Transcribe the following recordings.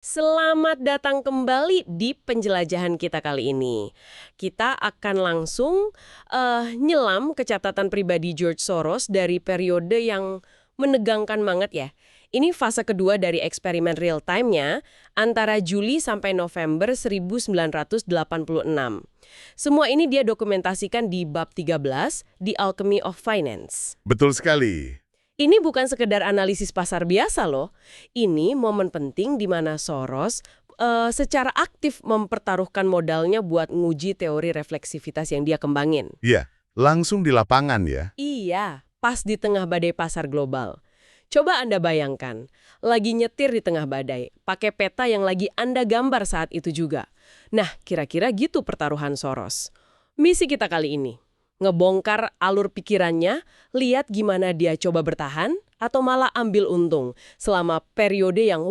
Selamat datang kembali di penjelajahan kita kali ini. Kita akan langsung nyelam ke catatan pribadi George Soros dari periode yang menegangkan banget ya. Ini fase kedua dari eksperimen real time-nya antara Juli sampai November 1986. Semua ini dia dokumentasikan di bab 13, The Alchemy of Finance. Betul sekali. Ini bukan sekedar analisis pasar biasa loh. Ini momen penting di mana Soros secara aktif mempertaruhkan modalnya buat nguji teori refleksivitas yang dia kembangin. Iya, langsung di lapangan ya. Iya, pas di tengah badai pasar global. Coba Anda bayangkan, lagi nyetir di tengah badai, pakai peta yang lagi Anda gambar saat itu juga. Nah, kira-kira gitu pertaruhan Soros. Misi kita kali ini, ngebongkar alur pikirannya, lihat gimana dia coba bertahan, atau malah ambil untung selama periode yang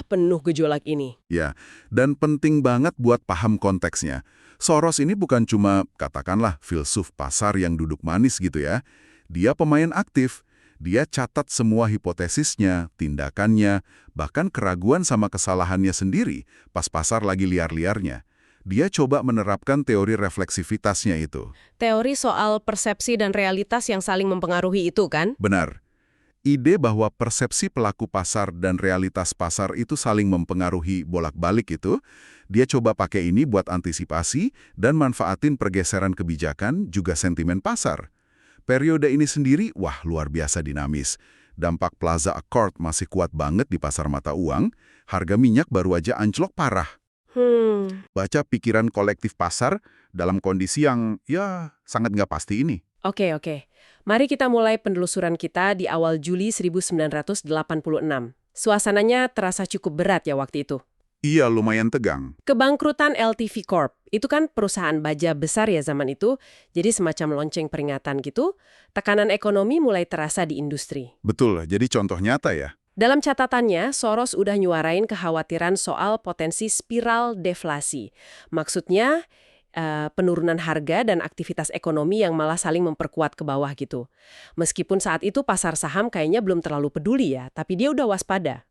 penuh gejolak ini. Ya, dan penting banget buat paham konteksnya. Soros ini bukan cuma, katakanlah, filsuf pasar yang duduk manis gitu ya. Dia pemain aktif. Dia catat semua hipotesisnya, tindakannya, bahkan keraguan sama kesalahannya sendiri pas pasar lagi liar-liarnya. Dia coba menerapkan teori refleksivitasnya itu. Teori soal persepsi dan realitas yang saling mempengaruhi itu kan? Benar. Ide bahwa persepsi pelaku pasar dan realitas pasar itu saling mempengaruhi bolak-balik itu, dia coba pakai ini buat antisipasi dan manfaatin pergeseran kebijakan juga sentimen pasar. Periode ini sendiri, luar biasa dinamis. Dampak Plaza Accord masih kuat banget di pasar mata uang, harga minyak baru aja anjlok parah. Baca pikiran kolektif pasar dalam kondisi yang, sangat nggak pasti ini. Oke. Mari kita mulai penelusuran kita di awal Juli 1986. Suasananya terasa cukup berat ya waktu itu. Iya, lumayan tegang. Kebangkrutan LTV Corp, itu kan perusahaan baja besar ya zaman itu, jadi semacam lonceng peringatan gitu, tekanan ekonomi mulai terasa di industri. Betul, jadi contoh nyata ya. Dalam catatannya, Soros udah nyuarain kekhawatiran soal potensi spiral deflasi. Maksudnya, penurunan harga dan aktivitas ekonomi yang malah saling memperkuat ke bawah gitu. Meskipun saat itu pasar saham kayaknya belum terlalu peduli ya, tapi dia udah waspada.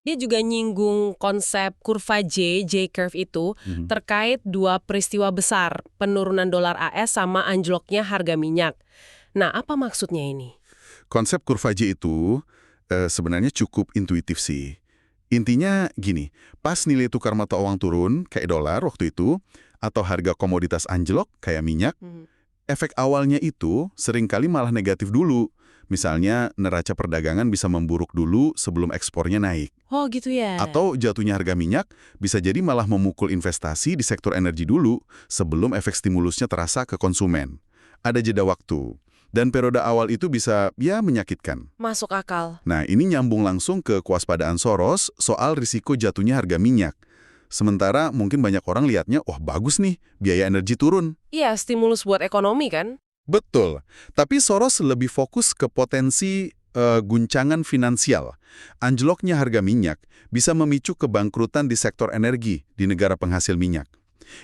Dia juga nyinggung konsep kurva J-curve itu terkait dua peristiwa besar, penurunan dolar AS sama anjloknya harga minyak. Nah, apa maksudnya ini? Konsep kurva J itu sebenarnya cukup intuitif sih. Intinya gini, pas nilai tukar mata uang turun, kayak dolar waktu itu, atau harga komoditas anjlok, kayak minyak, efek awalnya itu seringkali malah negatif dulu. Misalnya, neraca perdagangan bisa memburuk dulu sebelum ekspornya naik. Oh gitu ya. Atau jatuhnya harga minyak bisa jadi malah memukul investasi di sektor energi dulu sebelum efek stimulusnya terasa ke konsumen. Ada jeda waktu. Dan periode awal itu bisa, menyakitkan. Masuk akal. Nah, ini nyambung langsung ke kewaspadaan Soros soal risiko jatuhnya harga minyak. Sementara mungkin banyak orang lihatnya, bagus nih, biaya energi turun. Iya, stimulus buat ekonomi kan? Betul, tapi Soros lebih fokus ke potensi guncangan finansial. Anjloknya harga minyak bisa memicu kebangkrutan di sektor energi di negara penghasil minyak.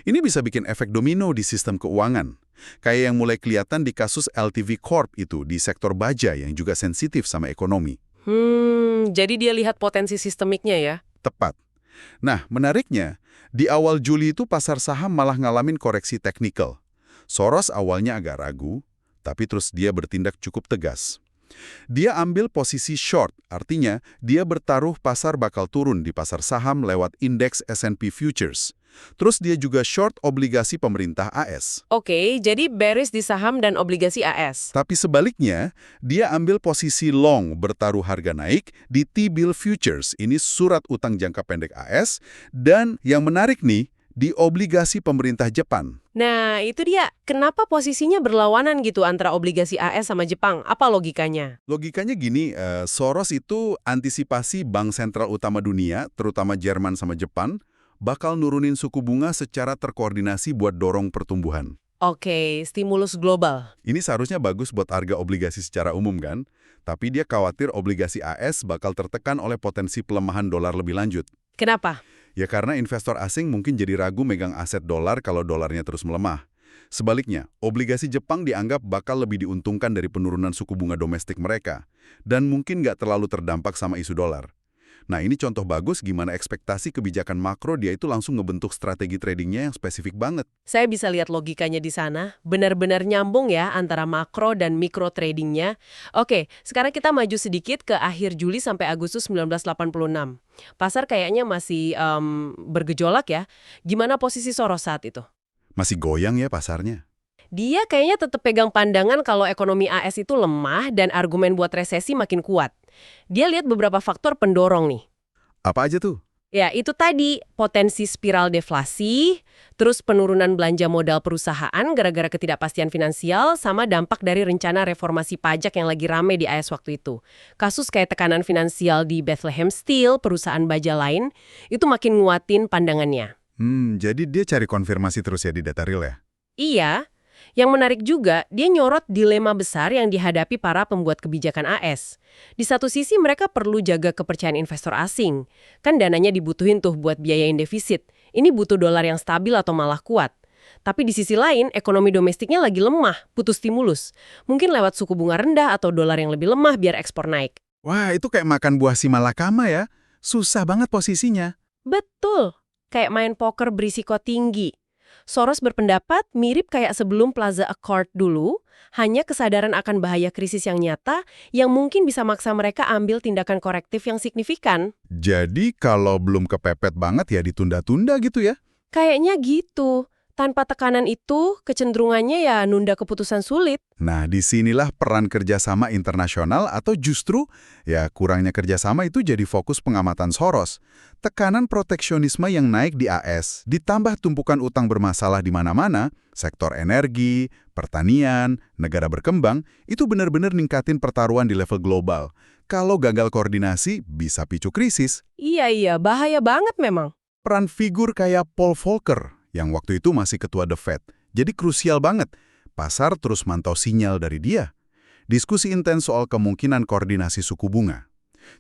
Ini bisa bikin efek domino di sistem keuangan. Kayak yang mulai kelihatan di kasus LTV Corp itu di sektor baja yang juga sensitif sama ekonomi. Jadi dia lihat potensi sistemiknya ya? Tepat. Nah, menariknya, di awal Juli itu pasar saham malah ngalamin koreksi teknikal. Soros awalnya agak ragu, tapi terus dia bertindak cukup tegas. Dia ambil posisi short, artinya dia bertaruh pasar bakal turun di pasar saham lewat indeks S&P Futures. Terus dia juga short obligasi pemerintah AS. Oke, jadi bearish di saham dan obligasi AS. Tapi sebaliknya, dia ambil posisi long bertaruh harga naik di T-bill Futures, ini surat utang jangka pendek AS, dan yang menarik nih, di obligasi pemerintah Jepang. Nah, itu dia. Kenapa posisinya berlawanan gitu antara obligasi AS sama Jepang? Apa logikanya? Logikanya gini, Soros itu antisipasi bank sentral utama dunia, terutama Jerman sama Jepang, bakal nurunin suku bunga secara terkoordinasi buat dorong pertumbuhan. Oke, stimulus global. Ini seharusnya bagus buat harga obligasi secara umum kan? Tapi dia khawatir obligasi AS bakal tertekan oleh potensi pelemahan dolar lebih lanjut. Kenapa? Ya karena investor asing mungkin jadi ragu megang aset dolar kalau dolarnya terus melemah. Sebaliknya, obligasi Jepang dianggap bakal lebih diuntungkan dari penurunan suku bunga domestik mereka, dan mungkin nggak terlalu terdampak sama isu dolar. Nah, ini contoh bagus gimana ekspektasi kebijakan makro dia itu langsung ngebentuk strategi tradingnya yang spesifik banget. Saya bisa lihat logikanya di sana. Benar-benar nyambung ya antara makro dan mikro tradingnya. Oke, sekarang kita maju sedikit ke akhir Juli sampai Agustus 1986. Pasar kayaknya masih bergejolak ya. Gimana posisi Soros saat itu? Masih goyang ya pasarnya. Dia kayaknya tetap pegang pandangan kalau ekonomi AS itu lemah dan argumen buat resesi makin kuat. Dia lihat beberapa faktor pendorong nih. Apa aja tuh? Ya, itu tadi potensi spiral deflasi, terus penurunan belanja modal perusahaan gara-gara ketidakpastian finansial, sama dampak dari rencana reformasi pajak yang lagi rame di AS waktu itu. Kasus kayak tekanan finansial di Bethlehem Steel, perusahaan baja lain, itu makin nguatin pandangannya. Jadi dia cari konfirmasi terus ya di data real ya? Iya, yang menarik juga, dia nyorot dilema besar yang dihadapi para pembuat kebijakan AS. Di satu sisi mereka perlu jaga kepercayaan investor asing. Kan dananya dibutuhin tuh buat biayain defisit. Ini butuh dolar yang stabil atau malah kuat. Tapi di sisi lain, ekonomi domestiknya lagi lemah, butuh stimulus. Mungkin lewat suku bunga rendah atau dolar yang lebih lemah biar ekspor naik. Wah, itu kayak makan buah si malakama ya. Susah banget posisinya. Betul, kayak main poker berisiko tinggi. Soros berpendapat mirip kayak sebelum Plaza Accord dulu, hanya kesadaran akan bahaya krisis yang nyata yang mungkin bisa maksa mereka ambil tindakan korektif yang signifikan. Jadi kalau belum kepepet banget ya ditunda-tunda gitu ya? Kayaknya gitu. Tanpa tekanan itu, kecenderungannya ya nunda keputusan sulit. Nah, disinilah peran kerjasama internasional atau justru ya kurangnya kerjasama itu jadi fokus pengamatan Soros. Tekanan proteksionisme yang naik di AS, ditambah tumpukan utang bermasalah di mana-mana, sektor energi, pertanian, negara berkembang, itu benar-benar ningkatin pertaruhan di level global. Kalau gagal koordinasi, bisa picu krisis. Iya, bahaya banget memang. Peran figur kayak Paul Volcker, yang waktu itu masih ketua The Fed, jadi krusial banget. Pasar terus mantau sinyal dari dia. Diskusi intens soal kemungkinan koordinasi suku bunga.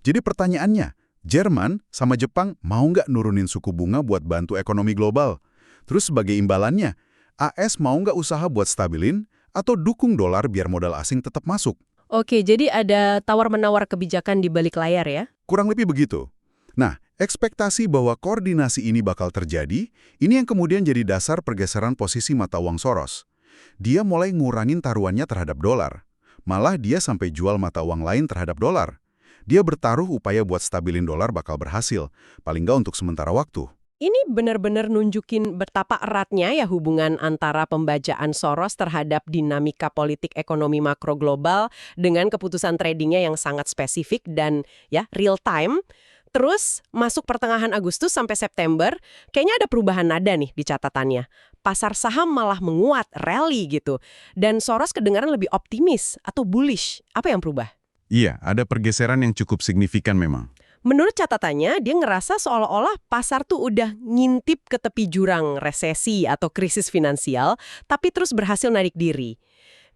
Jadi pertanyaannya, Jerman sama Jepang mau nggak nurunin suku bunga buat bantu ekonomi global? Terus sebagai imbalannya, AS mau nggak usaha buat stabilin atau dukung dolar biar modal asing tetap masuk? Oke, jadi ada tawar-menawar kebijakan di balik layar ya? Kurang lebih begitu. Nah, ekspektasi bahwa koordinasi ini bakal terjadi, ini yang kemudian jadi dasar pergeseran posisi mata uang Soros. Dia mulai ngurangin taruhannya terhadap dolar. Malah dia sampai jual mata uang lain terhadap dolar. Dia bertaruh upaya buat stabilin dolar bakal berhasil, paling nggak untuk sementara waktu. Ini benar-benar nunjukin betapa eratnya ya hubungan antara pembajaan Soros terhadap dinamika politik ekonomi makro global dengan keputusan tradingnya yang sangat spesifik dan ya real time. Terus, masuk pertengahan Agustus sampai September, kayaknya ada perubahan nada nih di catatannya. Pasar saham malah menguat, rally gitu. Dan Soros kedengaran lebih optimis atau bullish. Apa yang berubah? Iya, ada pergeseran yang cukup signifikan memang. Menurut catatannya, dia ngerasa seolah-olah pasar tuh udah ngintip ke tepi jurang resesi atau krisis finansial, tapi terus berhasil narik diri.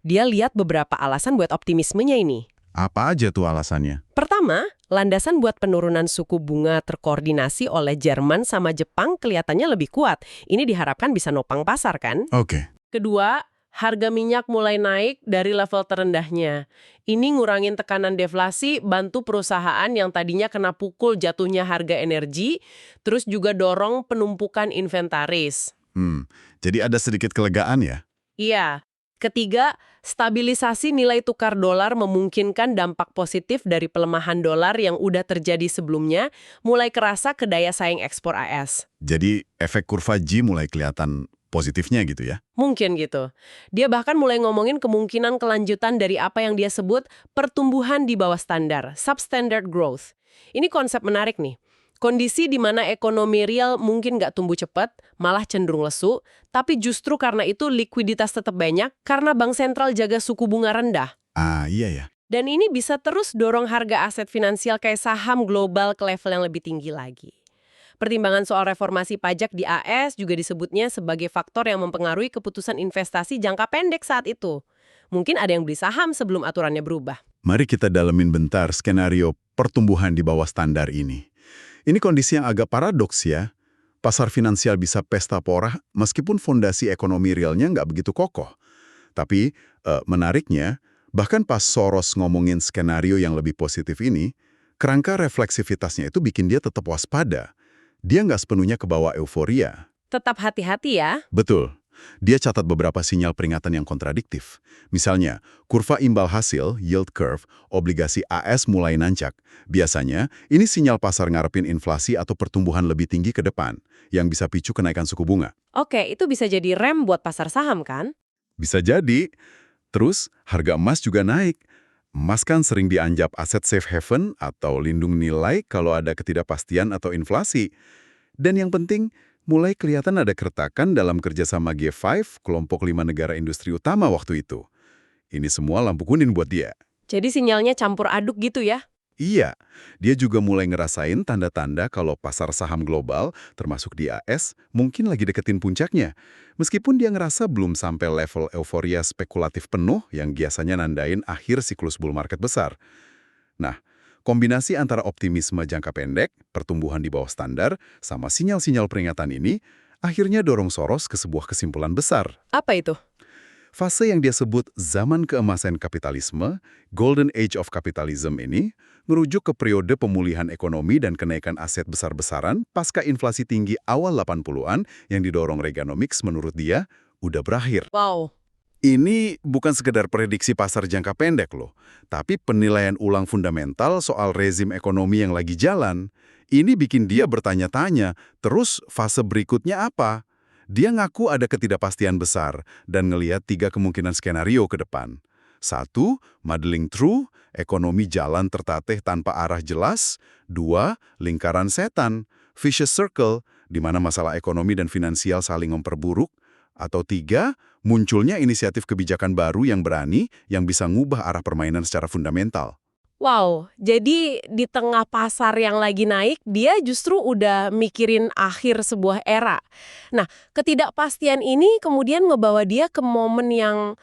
Dia lihat beberapa alasan buat optimismenya ini. Apa aja tuh alasannya? Pertama, landasan buat penurunan suku bunga terkoordinasi oleh Jerman sama Jepang kelihatannya lebih kuat. Ini diharapkan bisa nopang pasar kan? Oke. Kedua, harga minyak mulai naik dari level terendahnya. Ini ngurangin tekanan deflasi, bantu perusahaan yang tadinya kena pukul jatuhnya harga energi, terus juga dorong penumpukan inventaris. Jadi ada sedikit kelegaan ya? Iya. Ketiga, stabilisasi nilai tukar dolar memungkinkan dampak positif dari pelemahan dolar yang udah terjadi sebelumnya, mulai kerasa ke daya saing ekspor AS. Jadi efek kurva G mulai kelihatan positifnya gitu ya? Mungkin gitu. Dia bahkan mulai ngomongin kemungkinan kelanjutan dari apa yang dia sebut pertumbuhan di bawah standar, substandard growth. Ini konsep menarik nih. Kondisi di mana ekonomi real mungkin nggak tumbuh cepat, malah cenderung lesu, tapi justru karena itu likuiditas tetap banyak karena bank sentral jaga suku bunga rendah. Ah, iya ya. Dan ini bisa terus dorong harga aset finansial kayak saham global ke level yang lebih tinggi lagi. Pertimbangan soal reformasi pajak di AS juga disebutnya sebagai faktor yang mempengaruhi keputusan investasi jangka pendek saat itu. Mungkin ada yang beli saham sebelum aturannya berubah. Mari kita dalemin bentar skenario pertumbuhan di bawah standar ini. Ini kondisi yang agak paradoks ya. Pasar finansial bisa pesta pora meskipun fondasi ekonomi realnya nggak begitu kokoh. Tapi menariknya, bahkan pas Soros ngomongin skenario yang lebih positif ini, Kerangka refleksivitasnya itu bikin dia tetap waspada. Dia nggak sepenuhnya kebawa euforia. Tetap hati-hati ya. Betul. Dia catat beberapa sinyal peringatan yang kontradiktif. Misalnya, kurva imbal hasil, yield curve, obligasi AS mulai nancak. Biasanya, ini sinyal pasar ngarepin inflasi atau pertumbuhan lebih tinggi ke depan, yang bisa picu kenaikan suku bunga. Oke, itu bisa jadi rem buat pasar saham kan? Bisa jadi. Terus, harga emas juga naik. Emas kan sering dianggap aset safe haven atau lindung nilai kalau ada ketidakpastian atau inflasi. Dan yang penting, mulai kelihatan ada keretakan dalam kerjasama G5, kelompok 5 negara industri utama waktu itu. Ini semua lampu kuning buat dia. Jadi sinyalnya campur aduk gitu ya? Iya, dia juga mulai ngerasain tanda-tanda kalau pasar saham global, termasuk di AS, mungkin lagi deketin puncaknya. Meskipun dia ngerasa belum sampai level euforia spekulatif penuh yang biasanya nandain akhir siklus bull market besar. Nah, kombinasi antara optimisme jangka pendek, pertumbuhan di bawah standar, sama sinyal-sinyal peringatan ini, akhirnya dorong Soros ke sebuah kesimpulan besar. Apa itu? Fase yang dia sebut zaman keemasan kapitalisme, Golden Age of Capitalism ini, merujuk ke periode pemulihan ekonomi dan kenaikan aset besar-besaran pasca inflasi tinggi awal 80-an yang didorong Reaganomics menurut dia, udah berakhir. Wow. Ini bukan sekedar prediksi pasar jangka pendek loh, tapi penilaian ulang fundamental soal rezim ekonomi yang lagi jalan. Ini bikin dia bertanya-tanya, terus fase berikutnya apa? Dia ngaku ada ketidakpastian besar dan ngelihat 3 kemungkinan skenario ke depan. 1. Modeling through, ekonomi jalan tertatih tanpa arah jelas. 2. Lingkaran setan, vicious circle, di mana masalah ekonomi dan finansial saling memperburuk. Atau 3. Munculnya inisiatif kebijakan baru yang berani yang bisa ngubah arah permainan secara fundamental. Wow, jadi di tengah pasar yang lagi naik, dia justru udah mikirin akhir sebuah era. Nah, ketidakpastian ini kemudian ngebawa dia ke momen yang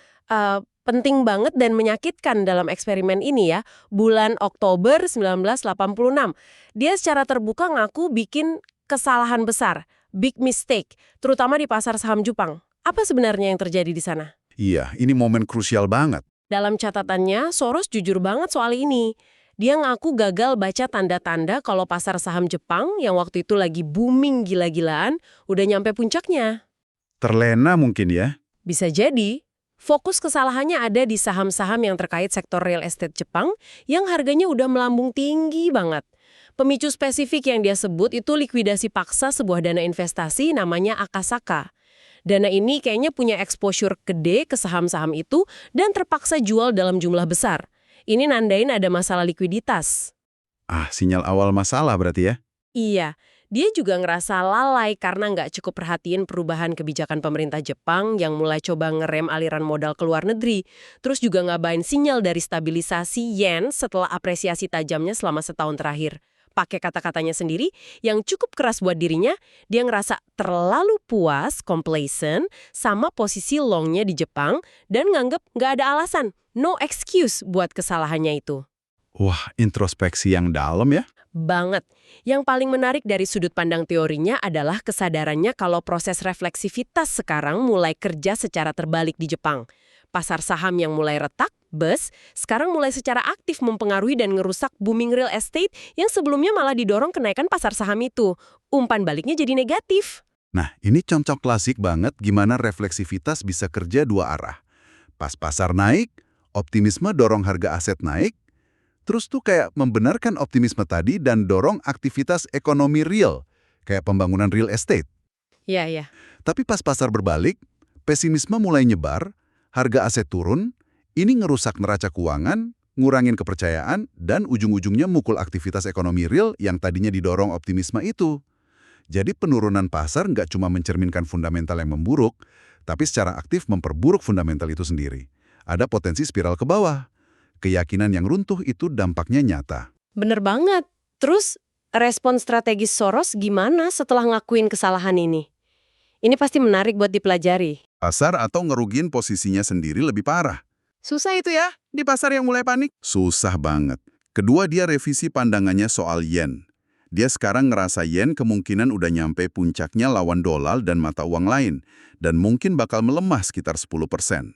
penting banget dan menyakitkan dalam eksperimen ini ya. Bulan Oktober 1986. Dia secara terbuka ngaku bikin kesalahan besar, big mistake, terutama di pasar saham Jepang. Apa sebenarnya yang terjadi di sana? Iya, ini momen krusial banget. Dalam catatannya, Soros jujur banget soal ini. Dia ngaku gagal baca tanda-tanda kalau pasar saham Jepang yang waktu itu lagi booming gila-gilaan udah nyampe puncaknya. Terlena mungkin ya? Bisa jadi, fokus kesalahannya ada di saham-saham yang terkait sektor real estate Jepang yang harganya udah melambung tinggi banget. Pemicu spesifik yang dia sebut itu likuidasi paksa sebuah dana investasi namanya Akasaka. Dana ini kayaknya punya exposure gede ke saham-saham itu dan terpaksa jual dalam jumlah besar. Ini nandain ada masalah likuiditas. Sinyal awal masalah berarti ya? Iya, dia juga ngerasa lalai karena nggak cukup perhatiin perubahan kebijakan pemerintah Jepang yang mulai coba ngerem aliran modal ke luar negeri. Terus juga ngabain sinyal dari stabilisasi yen setelah apresiasi tajamnya selama setahun terakhir. Pakai kata-katanya sendiri, yang cukup keras buat dirinya, dia ngerasa terlalu puas, complacent, sama posisi longnya di Jepang, dan nganggep nggak ada alasan, no excuse buat kesalahannya itu. Wah, introspeksi yang dalam ya? Banget. Yang paling menarik dari sudut pandang teorinya adalah kesadarannya kalau proses refleksivitas sekarang mulai kerja secara terbalik di Jepang. Pasar saham yang mulai retak, sekarang mulai secara aktif mempengaruhi dan ngerusak booming real estate yang sebelumnya malah didorong kenaikan pasar saham itu. Umpan baliknya jadi negatif. Nah, ini contoh klasik banget gimana refleksivitas bisa kerja dua arah. Pas pasar naik, optimisme dorong harga aset naik, terus tuh kayak membenarkan optimisme tadi dan dorong aktivitas ekonomi real, kayak pembangunan real estate. Iya, iya. Tapi pas pasar berbalik, pesimisme mulai nyebar, harga aset turun, ini ngerusak neraca keuangan, ngurangin kepercayaan, dan ujung-ujungnya mukul aktivitas ekonomi real yang tadinya didorong optimisme itu. Jadi penurunan pasar nggak cuma mencerminkan fundamental yang memburuk, tapi secara aktif memperburuk fundamental itu sendiri. Ada potensi spiral ke bawah. Keyakinan yang runtuh itu dampaknya nyata. Bener banget. Terus, respon strategis Soros gimana setelah ngakuin kesalahan ini? Ini pasti menarik buat dipelajari. Pasar atau ngerugiin posisinya sendiri lebih parah. Susah itu ya, di pasar yang mulai panik. Susah banget. Kedua, dia revisi pandangannya soal yen. Dia sekarang ngerasa yen kemungkinan udah nyampe puncaknya lawan dolar dan mata uang lain, dan mungkin bakal melemah sekitar 10%.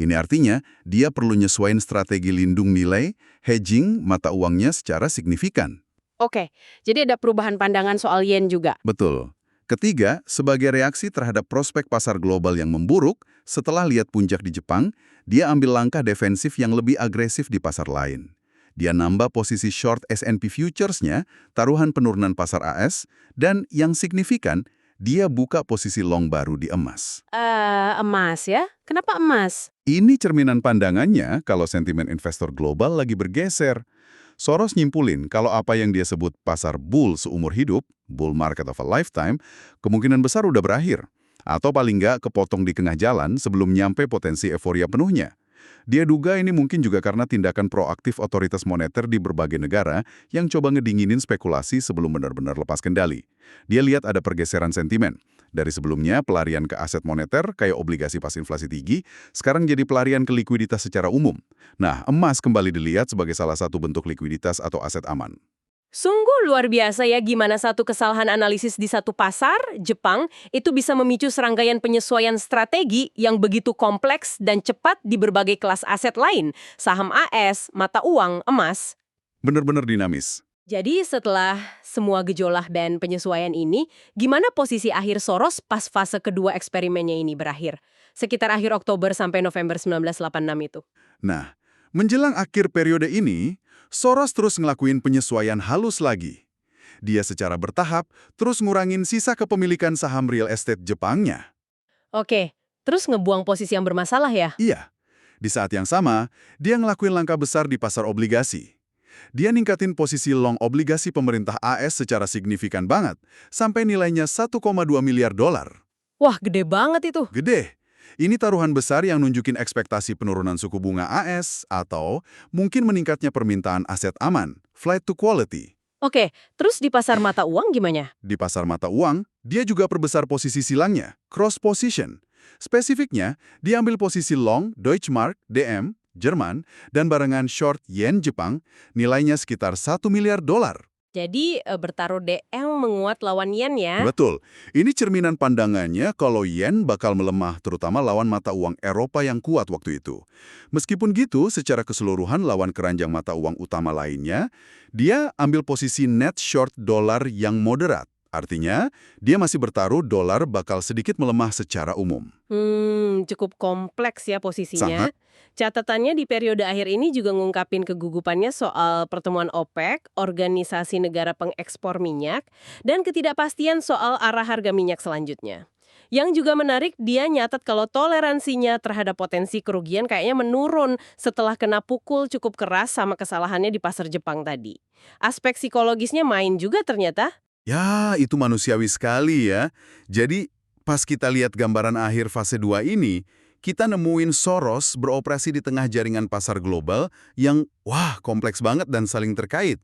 Ini artinya dia perlu nyesuaiin strategi lindung nilai, hedging mata uangnya secara signifikan. Oke, jadi ada perubahan pandangan soal yen juga. Betul. Ketiga, sebagai reaksi terhadap prospek pasar global yang memburuk, setelah lihat puncak di Jepang, dia ambil langkah defensif yang lebih agresif di pasar lain. Dia nambah posisi short S&P Futures-nya, taruhan penurunan pasar AS, dan yang signifikan, dia buka posisi long baru di emas. Emas ya? Kenapa emas? Ini cerminan pandangannya kalau sentimen investor global lagi bergeser. Soros nyimpulin kalau apa yang dia sebut pasar bull seumur hidup, bull market of a lifetime, kemungkinan besar udah berakhir. Atau paling nggak kepotong di tengah jalan sebelum nyampe potensi euforia penuhnya. Dia duga ini mungkin juga karena tindakan proaktif otoritas moneter di berbagai negara yang coba ngedinginin spekulasi sebelum benar-benar lepas kendali. Dia lihat ada pergeseran sentimen. Dari sebelumnya pelarian ke aset moneter kayak obligasi pas inflasi tinggi, sekarang jadi pelarian ke likuiditas secara umum. Nah, emas kembali dilihat sebagai salah satu bentuk likuiditas atau aset aman. Sungguh luar biasa ya gimana satu kesalahan analisis di satu pasar, Jepang, itu bisa memicu serangkaian penyesuaian strategi yang begitu kompleks dan cepat di berbagai kelas aset lain, saham AS, mata uang, emas. Benar-benar dinamis. Jadi setelah semua gejolak dan penyesuaian ini, gimana posisi akhir Soros pas fase kedua eksperimennya ini berakhir? Sekitar akhir Oktober sampai November 1986 itu. Nah, menjelang akhir periode ini, Soros terus ngelakuin penyesuaian halus lagi. Dia secara bertahap terus ngurangin sisa kepemilikan saham real estate Jepangnya. Oke, terus ngebuang posisi yang bermasalah ya? Iya, di saat yang sama, dia ngelakuin langkah besar di pasar obligasi. Dia ningkatin posisi long obligasi pemerintah AS secara signifikan banget, sampai nilainya 1,2 miliar dolar. Wah, gede banget itu. Gede. Ini taruhan besar yang nunjukin ekspektasi penurunan suku bunga AS atau mungkin meningkatnya permintaan aset aman, flight to quality. Oke, terus di pasar mata uang gimana? Di pasar mata uang, dia juga perbesar posisi silangnya, cross position. Spesifiknya, dia ambil posisi long Deutsche Mark, DM, Jerman, dan barengan short yen Jepang, nilainya sekitar 1 miliar dolar. Jadi bertaruh DM menguat lawan yen ya? Betul. Ini cerminan pandangannya kalau yen bakal melemah terutama lawan mata uang Eropa yang kuat waktu itu. Meskipun gitu, secara keseluruhan lawan keranjang mata uang utama lainnya, dia ambil posisi net short dolar yang moderat. Artinya, dia masih bertaruh dolar bakal sedikit melemah secara umum. Cukup kompleks ya posisinya. Sangat. Catatannya di periode akhir ini juga ngungkapin kegugupannya soal pertemuan OPEC, organisasi negara pengekspor minyak, dan ketidakpastian soal arah harga minyak selanjutnya. Yang juga menarik, dia nyatat kalau toleransinya terhadap potensi kerugian kayaknya menurun setelah kena pukul cukup keras sama kesalahannya di pasar Jepang tadi. Aspek psikologisnya main juga ternyata. Ya, itu manusiawi sekali ya. Jadi, pas kita lihat gambaran akhir fase 2 ini, kita nemuin Soros beroperasi di tengah jaringan pasar global yang, wah, kompleks banget dan saling terkait.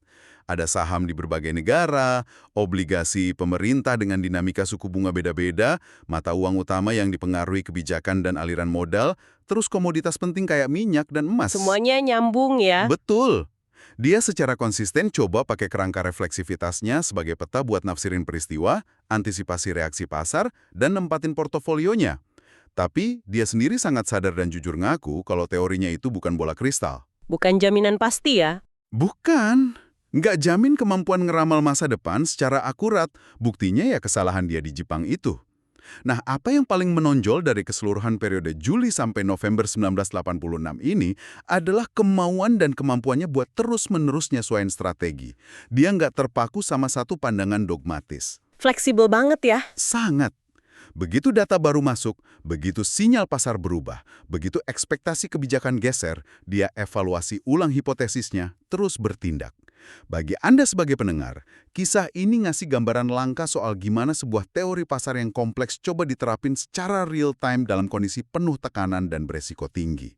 Ada saham di berbagai negara, obligasi pemerintah dengan dinamika suku bunga beda-beda, mata uang utama yang dipengaruhi kebijakan dan aliran modal, terus komoditas penting kayak minyak dan emas. Semuanya nyambung ya. Betul. Dia secara konsisten coba pakai kerangka refleksivitasnya sebagai peta buat nafsirin peristiwa, antisipasi reaksi pasar, dan nempatin portofolionya. Tapi, dia sendiri sangat sadar dan jujur ngaku kalau teorinya itu bukan bola kristal. Bukan jaminan pasti ya. Bukan. Nggak jamin kemampuan ngeramal masa depan secara akurat. Buktinya ya kesalahan dia di Jepang itu. Nah, apa yang paling menonjol dari keseluruhan periode Juli sampai November 1986 ini adalah kemauan dan kemampuannya buat terus-menerus nyesuaiin strategi. Dia nggak terpaku sama satu pandangan dogmatis. Fleksibel banget ya. Sangat. Begitu data baru masuk, begitu sinyal pasar berubah, begitu ekspektasi kebijakan geser, dia evaluasi ulang hipotesisnya, terus bertindak. Bagi Anda sebagai pendengar, kisah ini ngasih gambaran langka soal gimana sebuah teori pasar yang kompleks coba diterapin secara real-time dalam kondisi penuh tekanan dan beresiko tinggi.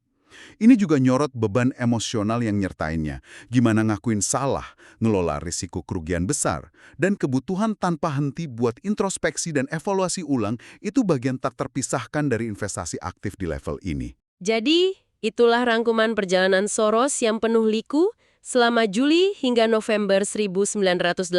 Ini juga nyorot beban emosional yang nyertainnya, gimana ngakuin salah, ngelola risiko kerugian besar, dan kebutuhan tanpa henti buat introspeksi dan evaluasi ulang itu bagian tak terpisahkan dari investasi aktif di level ini. Jadi, itulah rangkuman perjalanan Soros yang penuh liku selama Juli hingga November 1986,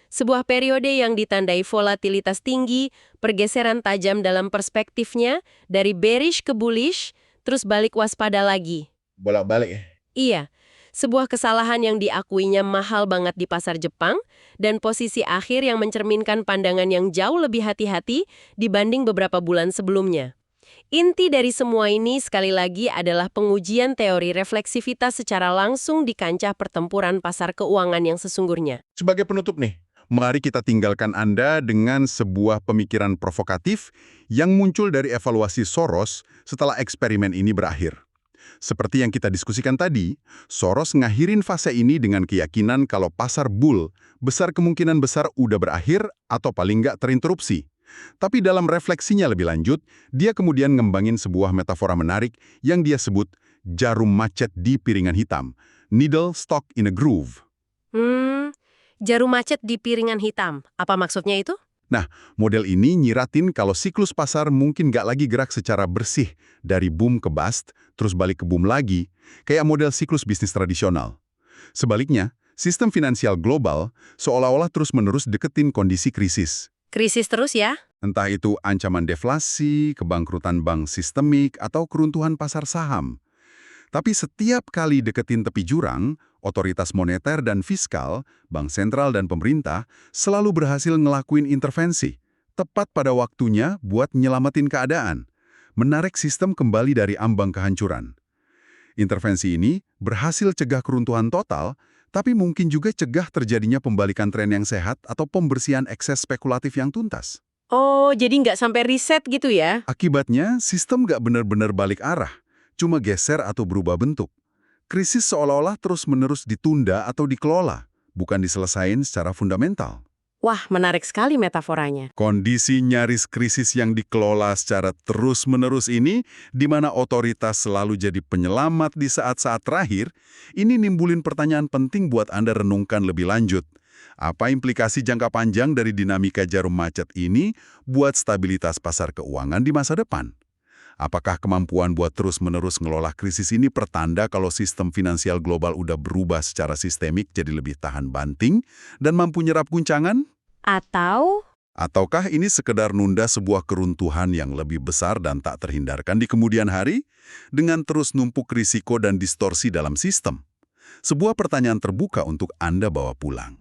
sebuah periode yang ditandai volatilitas tinggi, pergeseran tajam dalam perspektifnya, dari bearish ke bullish, terus balik waspada lagi. Bolak-balik ya? Iya, sebuah kesalahan yang diakuinya mahal banget di pasar Jepang dan posisi akhir yang mencerminkan pandangan yang jauh lebih hati-hati dibanding beberapa bulan sebelumnya. Inti dari semua ini sekali lagi adalah pengujian teori refleksivitas secara langsung di kancah pertempuran pasar keuangan yang sesungguhnya. Sebagai penutup nih, mari kita tinggalkan Anda dengan sebuah pemikiran provokatif yang muncul dari evaluasi Soros setelah eksperimen ini berakhir. Seperti yang kita diskusikan tadi, Soros ngakhirin fase ini dengan keyakinan kalau pasar bull besar kemungkinan besar udah berakhir atau paling nggak terinterupsi. Tapi dalam refleksinya lebih lanjut, dia kemudian ngembangin sebuah metafora menarik yang dia sebut jarum macet di piringan hitam, needle stuck in a groove. Jarum macet di piringan hitam. Apa maksudnya itu? Nah, model ini nyiratin kalau siklus pasar mungkin nggak lagi gerak secara bersih dari boom ke bust, terus balik ke boom lagi, kayak model siklus bisnis tradisional. Sebaliknya, sistem finansial global seolah-olah terus-menerus deketin kondisi krisis. Krisis terus ya? Entah itu ancaman deflasi, kebangkrutan bank sistemik, atau keruntuhan pasar saham. Tapi setiap kali deketin tepi jurang, otoritas moneter dan fiskal, bank sentral dan pemerintah selalu berhasil ngelakuin intervensi, tepat pada waktunya buat nyelamatin keadaan, menarik sistem kembali dari ambang kehancuran. Intervensi ini berhasil cegah keruntuhan total, tapi mungkin juga cegah terjadinya pembalikan tren yang sehat atau pembersihan ekses spekulatif yang tuntas. Oh, jadi nggak sampai riset gitu ya? Akibatnya, sistem nggak benar-benar balik arah, cuma geser atau berubah bentuk. Krisis seolah-olah terus-menerus ditunda atau dikelola, bukan diselesain secara fundamental. Wah, menarik sekali metaforanya. Kondisi nyaris krisis yang dikelola secara terus-menerus ini, di mana otoritas selalu jadi penyelamat di saat-saat terakhir, ini nimbulin pertanyaan penting buat Anda renungkan lebih lanjut. Apa implikasi jangka panjang dari dinamika jarum macet ini buat stabilitas pasar keuangan di masa depan? Apakah kemampuan buat terus-menerus ngelola krisis ini pertanda kalau sistem finansial global udah berubah secara sistemik jadi lebih tahan banting dan mampu nyerap guncangan? Ataukah ini sekedar nunda sebuah keruntuhan yang lebih besar dan tak terhindarkan di kemudian hari dengan terus numpuk risiko dan distorsi dalam sistem? Sebuah pertanyaan terbuka untuk Anda bawa pulang.